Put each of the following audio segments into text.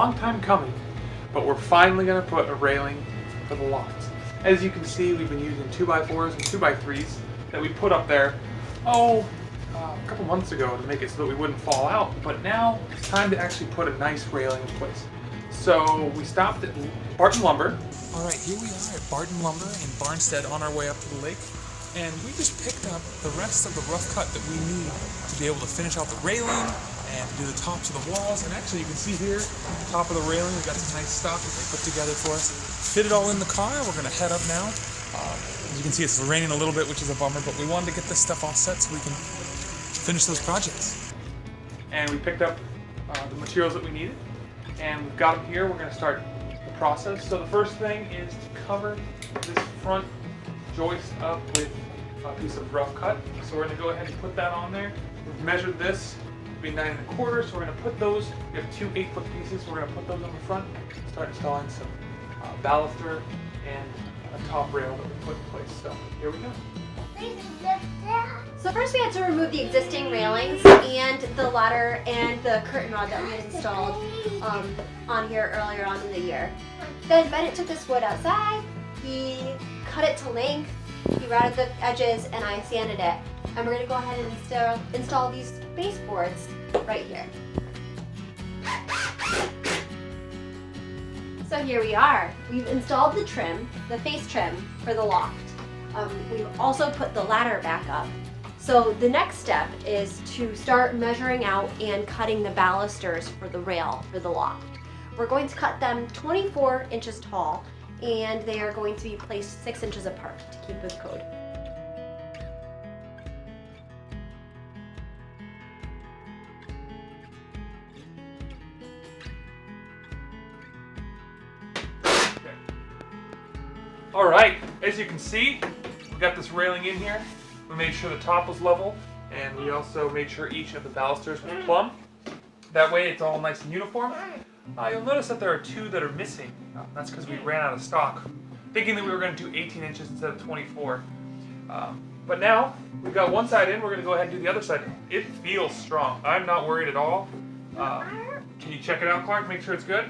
long time coming, but we're finally going to put a railing for the loft. As you can see, we've been using 2x4s and 2x3s that we put up there, a couple months ago to make it so that we wouldn't fall out, but now it's time to actually put a nice railing in place. So we stopped at Barton Lumber. Alright, here we are at Barton Lumber in Barnstead on our way up to the lake, and we just picked up the rest of the rough cut that we need to be able to finish out the railing and do the tops of the walls. And actually you can see here, the top of the railing, we've got some nice stuff that they put together for us. Fit it all in the car. We're going to head up now. As you can see, it's raining a little bit, which is a bummer, but we wanted to get this stuff all set so we can finish those projects. And we picked up the materials that we needed, and we've got them here. We're going to start the process. So the first thing is to cover this front joist up with a piece of rough cut. So we're going to go ahead and put that on there. We've measured this to be 9 1/4, so we're going to put those, we have 2 8-foot pieces, we're going to put those on the front, start installing some baluster and a top rail that we put in place. So here we go. So first we had to remove the existing railings and the ladder and the curtain rod that we had installed on here earlier on in the year. Then Bennett took this wood outside, he cut it to length, he routed the edges, and I sanded it. And we're going to go ahead and install these baseboards right here. So here we are. We've installed the trim, the face trim for the loft. We've also put the ladder back up. So the next step is to start measuring out and cutting the balusters for the rail for the loft. We're going to cut them 24 inches tall, and they are going to be placed 6 inches apart to keep with code. All right, as you can see, we got this railing in here. We made sure the top was level, and we also made sure each of the balusters was plumb. That way it's all nice and uniform. You'll notice that there are 2 that are missing. That's because we ran out of stock, thinking that we were going to do 18 inches instead of 24. But now we've got one side in, we're going to go ahead and do the other side. It feels strong. I'm not worried at all. Can you check it out, Clark? Make sure it's good?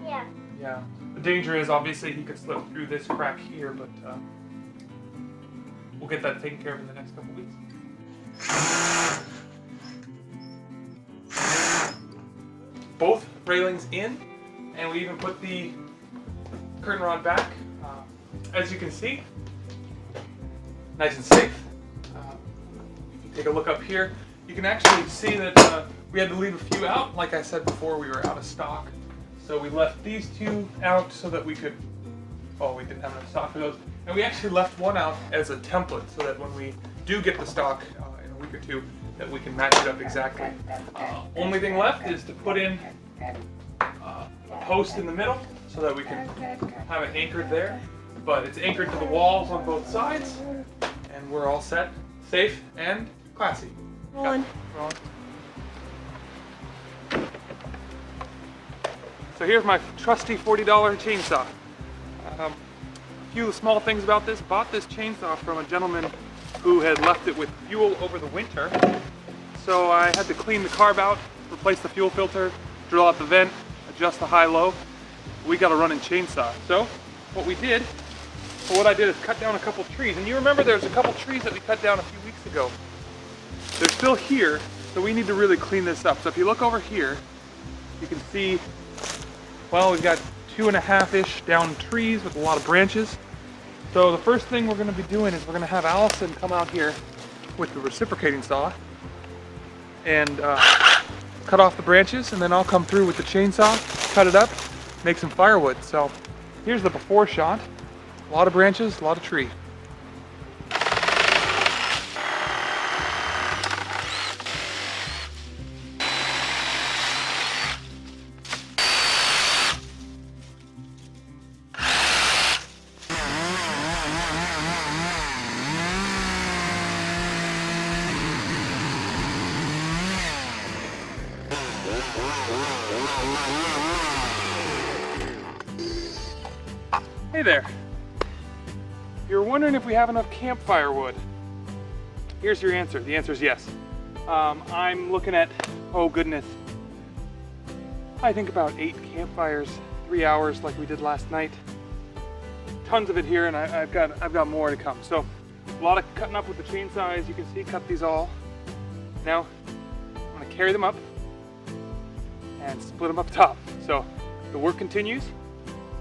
Yeah. Yeah. The danger is obviously he could slip through this crack here, but we'll get that taken care of in the next couple weeks. Both railings in, and we even put the curtain rod back. As you can see, nice and safe. If you take a look up here, you can actually see that we had to leave a few out. Like I said before, we were out of stock. So we left these 2 out so that we could, we didn't have enough stock for those. And we actually left one out as a template so that when we do get the stock in a week or 2, that we can match it up exactly. Only thing left is to put in a post in the middle so that we can have it anchored there. But it's anchored to the walls on both sides, and we're all set, safe, and classy. Rolling. So here's my trusty $40 chainsaw. A few small things about this. Bought this chainsaw from a gentleman who had left it with fuel over the winter. So I had to clean the carb out, replace the fuel filter, drill out the vent, adjust the high-low. We got a running chainsaw. So what I did is cut down a couple trees. And you remember there's a couple trees that we cut down a few weeks ago. They're still here, so we need to really clean this up. So if you look over here, you can see, well, we've got 2.5-ish down trees with a lot of branches. So the first thing we're going to be doing is we're going to have Allison come out here with the reciprocating saw and cut off the branches, and then I'll come through with the chainsaw, cut it up, make some firewood. So here's the before shot. A lot of branches, a lot of tree. Hey there. You're wondering if we have enough campfire wood. Here's your answer. The answer is yes. I'm looking at, oh goodness, I think about 8 campfires, 3 hours like we did last night. Tons of it here, and I've got more to come. So a lot of cutting up with the chainsaw, as you can see, cut these all. Now I'm gonna carry them up and split them up top. So the work continues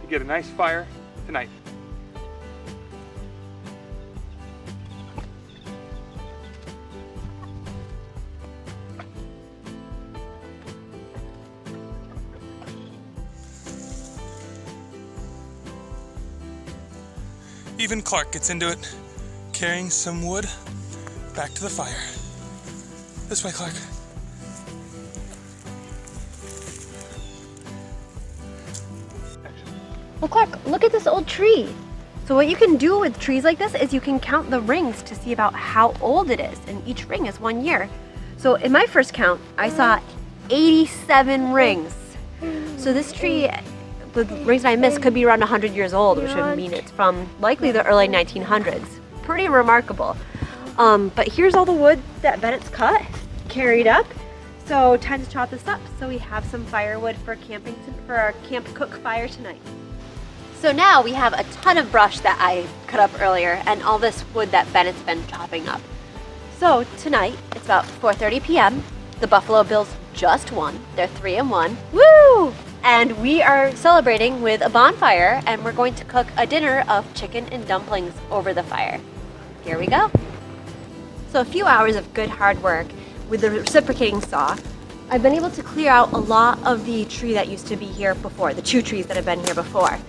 to get a nice fire tonight. Even Clark gets into it, carrying some wood back to the fire. This way, Clark. Well, Clark, look at this old tree. So what you can do with trees like this is you can count the rings to see about how old it is, and each ring is 1 year. So in my first count, I saw 87 rings. So this tree, the rings that I missed, could be around 100 years old, which would mean it's from likely the early 1900s. Pretty remarkable. But here's all the wood that Bennett's cut, carried up. So time to chop this up so we have some firewood for camping, for our camp cook fire tonight. So now we have a ton of brush that I cut up earlier and all this wood that Bennett's been chopping up. So tonight, it's about 4:30 p.m. The Buffalo Bills just won. They're 3-1. Woo! And we are celebrating with a bonfire, and we're going to cook a dinner of chicken and dumplings over the fire. Here we go. So a few hours of good hard work with the reciprocating saw. I've been able to clear out a lot of the tree that used to be here before, the 2 trees that have been here before.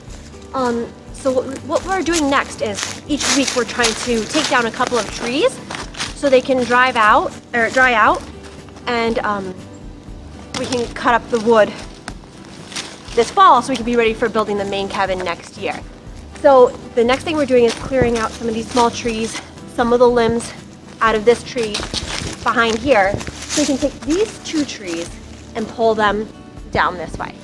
So what we're doing next is each week we're trying to take down a couple of trees so they can dry out, and we can cut up the wood this fall so we can be ready for building the main cabin next year. So the next thing we're doing is clearing out some of these small trees, some of the limbs out of this tree behind here, so we can take these 2 trees and pull them down this way.